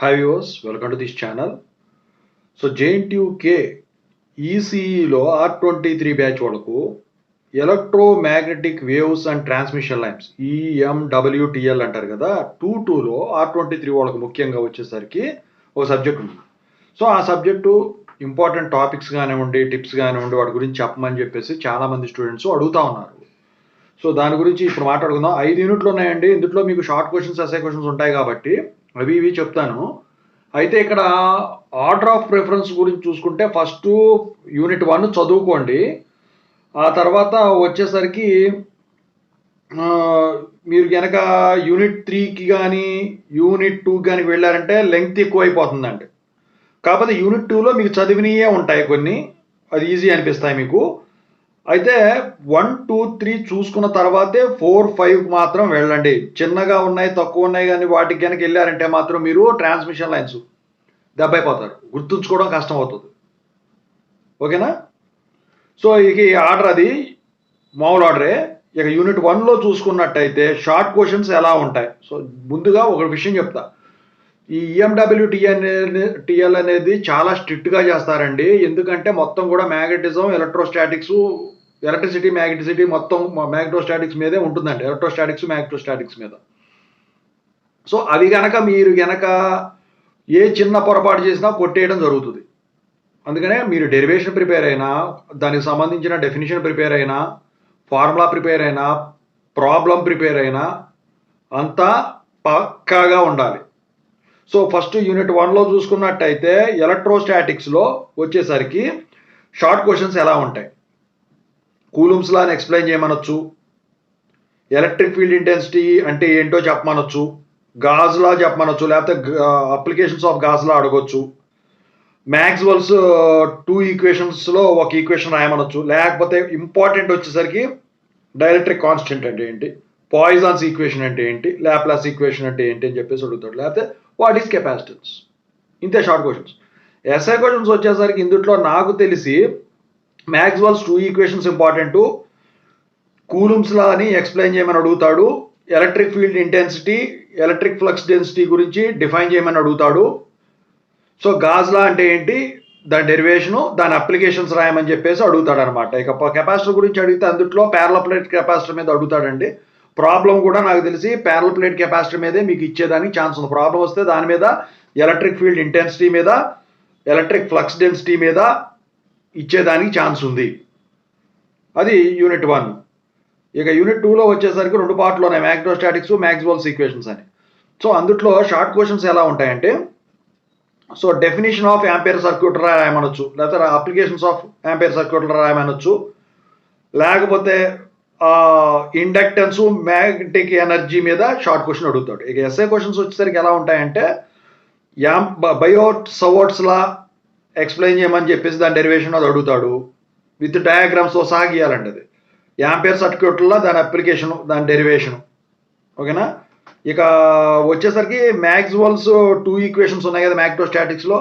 Hi viewers, welcome to this channel. So JNTUK ఈసీఈలో R23 batch వాళ్ళకు electromagnetic waves and transmission lines EMWTL అంటారు కదా 2-2లో R23 వాళ్ళకు ముఖ్యంగా వచ్చేసరికి ఒక సబ్జెక్ట్ ఉంది. సో ఆ సబ్జెక్టు ఇంపార్టెంట్ టాపిక్స్ కానివ్వండి, టిప్స్ కానివ్వండి, వాటి గురించి చెప్పమని చెప్పేసి చాలామంది స్టూడెంట్స్ అడుగుతూ ఉన్నారు. సో దాని గురించి ఇప్పుడు మాట్లాడుకుందాం. 5 యూనిట్లు ఉన్నాయండి. ఇందులో మీకు షార్ట్ క్వశ్చన్స్, ఎస్ఐ క్వశ్చన్స్ ఉంటాయి కాబట్టి అవి ఇవి చెప్తాను. అయితే ఇక్కడ ఆర్డర్ ఆఫ్ ప్రిఫరెన్స్ గురించి చూసుకుంటే ఫస్ట్ యూనిట్ 1 చదువుకోండి. ఆ తర్వాత వచ్చేసరికి మీరు కనుక యూనిట్ 3కి కానీ యూనిట్ 2కి కానీ వెళ్ళారంటే లెంగ్త్ ఎక్కువ అయిపోతుందండి. కాకపోతే యూనిట్ 2లో మీకు చదివినయే ఉంటాయి కొన్ని, అది ఈజీ అనిపిస్తాయి మీకు. అయితే 1, 2, 3 చూసుకున్న తర్వాతే 4, 5 మాత్రం వెళ్ళండి. చిన్నగా ఉన్నాయి, తక్కువ ఉన్నాయి కానీ వాటికి కనుక వెళ్ళారంటే మాత్రం మీరు ట్రాన్స్మిషన్ లైన్స్ దెబ్బైపోతారు, గుర్తుంచుకోవడం కష్టం అవుతుంది. ఓకేనా? సో ఇక ఈ ఆర్డర్ అది మామూలు ఆర్డరే. ఇక యూనిట్ 1లో చూసుకున్నట్టయితే షార్ట్ క్వశ్చన్స్ ఎలా ఉంటాయి. సో ముందుగా ఒక విషయం చెప్తా. ఈ EMWTL అనేది చాలా స్ట్రిక్ట్గా చేస్తారండి. ఎందుకంటే మొత్తం కూడా మ్యాగ్నెటిజం, ఎలక్ట్రోస్టాటిక్స్, ఎలక్ట్రిసిటీ, మ్యాగ్నెటిసిటీ మొత్తం మ్యాగ్నెటోస్టాటిక్స్ మీదే ఉంటుందండి. ఎలక్ట్రోస్టాటిక్స్, మ్యాగ్నెటోస్టాటిక్స్ మీద. సో అవి గనక మీరు గనక ఏ చిన్న పొరపాటు చేసినా కొట్టేయడం జరుగుతుంది. అందుకనే మీరు డెరివేషన్ ప్రిపేర్ అయినా, దానికి సంబంధించిన డెఫినేషన్ ప్రిపేర్ అయినా, ఫార్ములా ప్రిపేర్ అయినా, ప్రాబ్లం ప్రిపేర్ అయినా అంతా పక్కాగా ఉండాలి. సో ఫస్ట్ యూనిట్ 1లో చూసుకున్నట్టయితే ఎలక్ట్రోస్టాటిక్స్లో వచ్చేసరికి షార్ట్ క్వశ్చన్స్ ఎలా ఉంటాయి. కూలుమ్స్ లాని ఎక్స్ప్లెయిన్ చేయమనొచ్చు, ఎలక్ట్రిక్ ఫీల్డ్ ఇంటెన్సిటీ అంటే ఏంటో చెప్పమనొచ్చు, గాజ్ లా చెప్పమనొచ్చు, లేకపోతే అప్లికేషన్స్ ఆఫ్ గాజ్ లా అడగొచ్చు, మ్యాక్స్వెల్స్ 2 ఈక్వేషన్స్లో ఒక ఈక్వేషన్ రాయమనొచ్చు, లేకపోతే ఇంపార్టెంట్ వచ్చేసరికి డైఎలక్ట్రిక్ కాన్స్టెంట్ అంటే ఏంటి, పాయిజన్స్ ఈక్వేషన్ అంటే ఏంటి, లాప్లాస్ ఈక్వేషన్ అంటే ఏంటి అని చెప్పేసి అడుగుతాడు. లేకపోతే వాట్ ఈస్ కెపాసిటెన్స్. ఇంతే షార్ట్ క్వశ్చన్స్. ఎస్ఐ క్వశ్చన్స్ వచ్చేసరికి ఇందులో నాకు తెలిసి మ్యాక్స్వెల్స్ 2 ఈక్వేషన్స్ ఇంపార్టెంట్, కూలుమ్స్ లా అని ఎక్స్ప్లెయిన్ చేయమని అడుగుతాడు, electric field intensity, electric flux density గురించి డిఫైన్ చేయమని అడుగుతాడు. సో గాజ్ లా అంటే ఏంటి, దాని డెరివేషను, దాని అప్లికేషన్స్ రాయమని చెప్పేసి అడుగుతాడు అనమాట. ఇక కెపాసిటర్ గురించి అడిగితే అందులో ప్యారలల్ ప్లేట్ కెపాసిటర్ మీద అడుగుతాడండి. ప్రాబ్లం కూడా నాకు తెలిసి ప్యారలల్ ప్లేట్ కెపాసిటర్ మీదే మీకు ఇచ్చేదానికి ఛాన్స్ ఉంది. ప్రాబ్లం వస్తే దాని మీద ఎలక్ట్రిక్ ఫీల్డ్ ఇంటెన్సిటీ మీద, ఎలక్ట్రిక్ ఫ్లక్స్ డెన్సిటీ మీద ఇచ్చేదానికి ఛాన్స్ ఉంది. అది యూనిట్ 1. ఇక యూనిట్ 2లో వచ్చేసరికి 2 పార్ట్లు ఉన్నాయి, మ్యాగ్నెటోస్టాటిక్స్, మ్యాక్స్వెల్స్ ఈక్వేషన్స్ అని. సో అందులో షార్ట్ క్వశ్చన్స్ ఎలా ఉంటాయంటే, so definition of Ampere circuit రాయమనొచ్చు, లేకపోతే అప్లికేషన్స్ ఆఫ్ యాంపియర్ సర్క్యూట్ రాయమనొచ్చు, లేకపోతే ఇండక్టెన్స్, మ్యాగ్నెటిక్ ఎనర్జీ మీద షార్ట్ క్వశ్చన్ అడుగుతాడు. ఇక ఎస్ఐ క్వశ్చన్స్ వచ్చేసరికి ఎలా ఉంటాయంటే బయోట్ సవోర్ట్స్ లా ఎక్స్ప్లెయిన్ చేయమని చెప్పేసి దాని డెరివేషన్ అది అడుగుతాడు, విత్ డయాగ్రామ్స్తో సహా గీయాలండి. అది యాంపియర్ సర్క్యూట్లో దాని అప్లికేషన్, దాని డెరివేషన్. ఓకేనా? ఇక వచ్చేసరికి మ్యాక్స్వెల్స్ 2 ఈక్వేషన్స్ ఉన్నాయి కదా మ్యాగ్నెటోస్టాటిక్స్లో,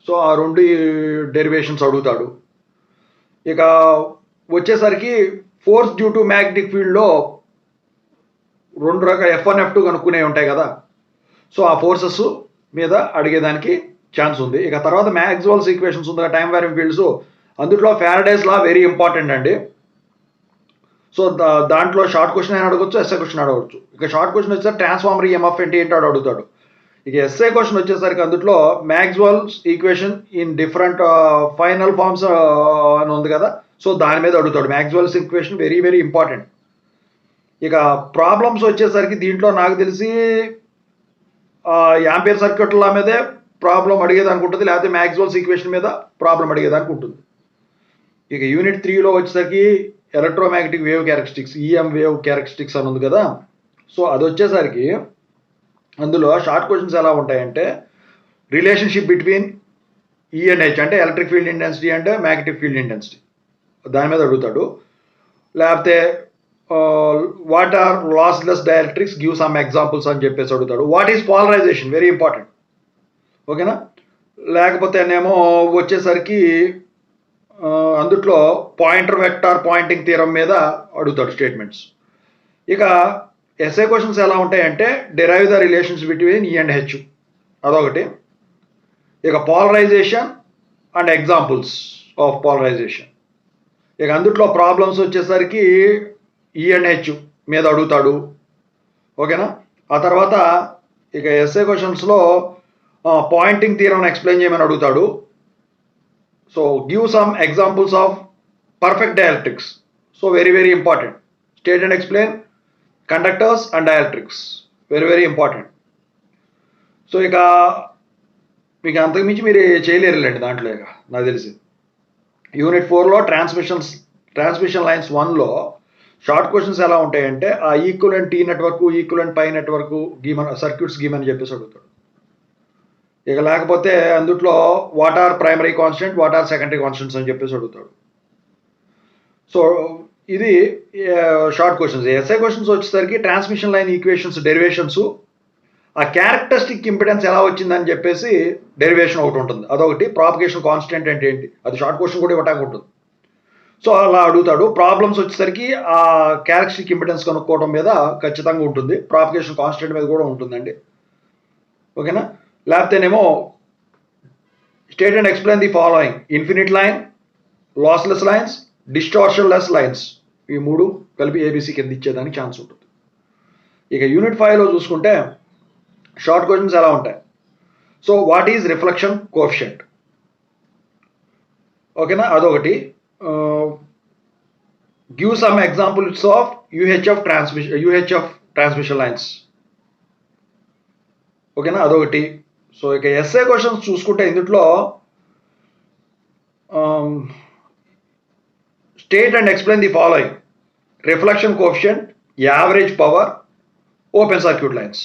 సో ఆ 2 డెరివేషన్స్ అడుగుతాడు. ఇక వచ్చేసరికి ఫోర్స్ డ్యూ టు మ్యాగ్నెటిక్ ఫీల్డ్లో 2 రకాల F1, F2 కనుక్కునే ఉంటాయి కదా. సో ఆ ఫోర్సెస్ మీద అడిగేదానికి ఛాన్స్ ఉంది. ఇక తర్వాత మ్యాక్స్వెల్స్ ఈక్వేషన్స్ ఉంది కదా, టైం వారింగ్ ఫీల్డ్స్, అందులో ఫ్యారడేస్ లా వెరీ ఇంపార్టెంట్ అండి. సో దాంట్లో షార్ట్ క్వశ్చన్ అయినా అడగొచ్చు, ఎస్ఐ క్వశ్చన్ అడగవచ్చు. ఇక షార్ట్ క్వశ్చన్ వచ్చేసరికి ట్రాన్స్ఫార్మర్ EMF అంటే ఏంటో అడుగుతాడు. ఇక ఎస్ఐ క్వశ్చన్ వచ్చేసరికి అందులో Maxwell's equation in different final forms అని ఉంది కదా, సో దాని మీద అడుగుతాడు. Maxwell's equation very very important. ఇక ప్రాబ్లమ్స్ వచ్చేసరికి దీంట్లో నాకు తెలిసి యాంపియర్ సర్క్యూట్ల మీదే ప్రాబ్లం అడిగేదానికి ఉంటుంది, లేకపోతే మ్యాక్స్వెల్స్ ఈక్వేషన్ మీద ప్రాబ్లం అడిగేదానికి ఉంటుంది. ఇక యూనిట్ 3లో వచ్చేసరికి electromagnetic wave characteristics, EM wave characteristics అని ఉంది కదా. సో అది వచ్చేసరికి అందులో షార్ట్ క్వశ్చన్స్ ఎలా ఉంటాయంటే relationship between E and H అంటే ఎలక్ట్రిక్ ఫీల్డ్ ఇంటెన్సిటీ అంటే మ్యాగ్నెటిక్ ఫీల్డ్ ఇంటెన్సిటీ, దాని మీద అడుగుతాడు. లేకపోతే what are lossless dielectrics, give some examples అని చెప్పేసి అడుగుతాడు. What is polarisation, very important. ఓకేనా? లేకపోతేనేమో వచ్చేసరికి అందుట్లో పాయింటర్ వెక్టార్ పాయింటింగ్ థియరం మీద అడుగుతాడు స్టేట్మెంట్స్. ఇక ఎస్ఐ క్వశ్చన్స్ ఎలా ఉంటాయంటే derive the relations between E and H, అదొకటి. ఇక polarisation and examples of polarisation. ఇక అందుట్లో ప్రాబ్లమ్స్ వచ్చేసరికి E&H మీద అడుగుతాడు. ఓకేనా. ఆ తర్వాత ఇక ఎస్ఏ క్వశ్చన్స్లో పాయింటింగ్ థియరం ఎక్స్ప్లెయిన్ చేయమని అడుగుతాడు. So give some examples of perfect dielectrics. So very very important. State and explain conductors and dielectrics, very very important. So ఇక మీకు అంతకుమించి మీరు చేయలేరులేండి దాంట్లో. ఇక నాకు తెలిసి యూనిట్ 4లో ట్రాన్స్మిషన్ లైన్స్ 1లో షార్ట్ క్వశ్చన్స్ ఎలా ఉంటాయంటే ఆ equivalent T network, equivalent pi network గీమని, సర్క్యూట్స్ గీమని చెప్పేసి అడుగుతాడు. ఇక లేకపోతే అందుట్లో what are primary constant, what are secondary constants అని చెప్పేసి అడుగుతాడు. సో ఇది షార్ట్ క్వశ్చన్స్. ఎస్ఐ క్వశ్చన్స్ వచ్చేసరికి ట్రాన్స్మిషన్ లైన్ ఈక్వేషన్స్ డెరివేషన్స్, ఆ క్యారెక్టరిస్టిక్ ఇంపిడెన్స్ ఎలా వచ్చిందని చెప్పేసి డెరివేషన్ ఒకటి ఉంటుంది, అదొకటి. ప్రాపగేషన్ కాన్స్టెంట్ అంటే ఏంటి, అది షార్ట్ క్వశ్చన్ కూడా ఇవ్వటానికి ఉంటుంది. సో అలా అడుగుతాడు. ప్రాబ్లమ్స్ వచ్చేసరికి ఆ క్యారెక్టరిస్టిక్ ఇంపిడెన్స్ కనుక్కోవడం మీద ఖచ్చితంగా ఉంటుంది. ప్రాపగేషన్ కాన్స్టెంట్ మీద కూడా ఉంటుందండి. ఓకేనా. లేకపోతేనేమో state and explain the following: infinite line, lossless lines, distortionless lines. ఈ మూడు కలిపి ఏబీసీ కింద ఇచ్చేదానికి ఛాన్స్ ఉంటుంది. ఇక యూనిట్ 5లో చూసుకుంటే షార్ట్ క్వశ్చన్స్ ఎలా ఉంటాయి. So what is reflection coefficient. ఓకేనా, అదొకటి. Give some examples of UHF transmission lines. ఓకేనా, అదొకటి. సో ఇక ఎస్ఏ క్వశ్చన్స్ చూసుకుంటే ఇందులో state and explain the following: reflection coefficient, average power, open circuit lines.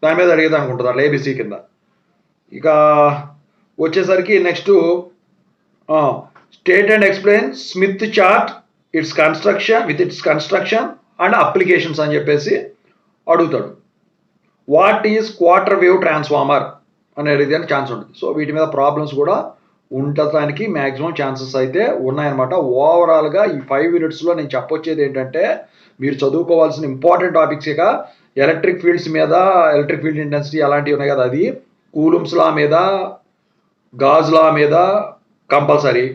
దాని మీద అడిగేదానికి ఉంటుంది అట్లా ఏబీసీ కింద. ఇక వచ్చేసరికి next state and explain Smith chart, it's construction and applications అని చెప్పేసి అడుగుతాడు. What is quarter wave transformer అని అడిగేదానికి ఛాన్స్ ఉంటుంది. సో వీటి మీద ప్రాబ్లమ్స్ కూడా ఉండటానికి మ్యాక్సిమం ఛాన్సెస్ అయితే ఉన్నాయన్నమాట. ఓవరాల్గా ఈ 5 minutesలో నేను చెప్పొచ్చేది ఏంటంటే, మీరు చదువుకోవాల్సిన ఇంపార్టెంట్ టాపిక్స్ ఇక ఎలక్ట్రిక్ ఫీల్డ్స్ మీద, ఎలక్ట్రిక్ ఫీల్డ్ ఇంటెన్సిటీ అలాంటివి ఉన్నాయి కదా, అది కూలుమ్స్ లా మీద, గాజ్ లా మీద కంపల్సరీ.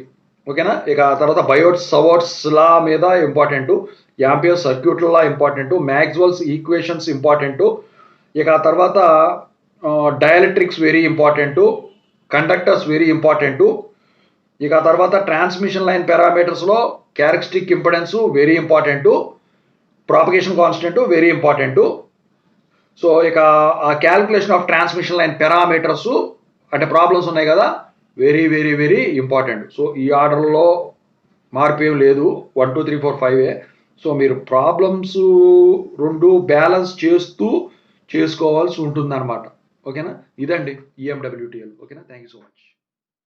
ఓకేనా. ఇక తర్వాత బయోట్స్ సవర్ట్స్ లా మీద ఇంపార్టెంట్, యాంపియర్ సర్క్యూట్ల law important, Maxwell's equations important. ఇక తర్వాత dielectrics very important, conductors very important. ఇక తర్వాత ట్రాన్స్మిషన్ లైన్ పారామీటర్స్లో characteristic impedance very important, propagation constant very important. So ఇక ఆ calculation of transmission line parameters అంటే ప్రాబ్లమ్స్ ఉన్నాయి కదా, very very very important. So ఈ ఆర్డర్లో మార్పు ఏం లేదు, 1 2 3 4 5. సో మీరు ప్రాబ్లమ్స్ 2 బ్యాలెన్స్ చేస్తూ చేసుకోవాల్సి ఉంటుంది అనమాట. ఓకేనా. ఇదండి EMWTL. ఓకేనా. Thank you so much.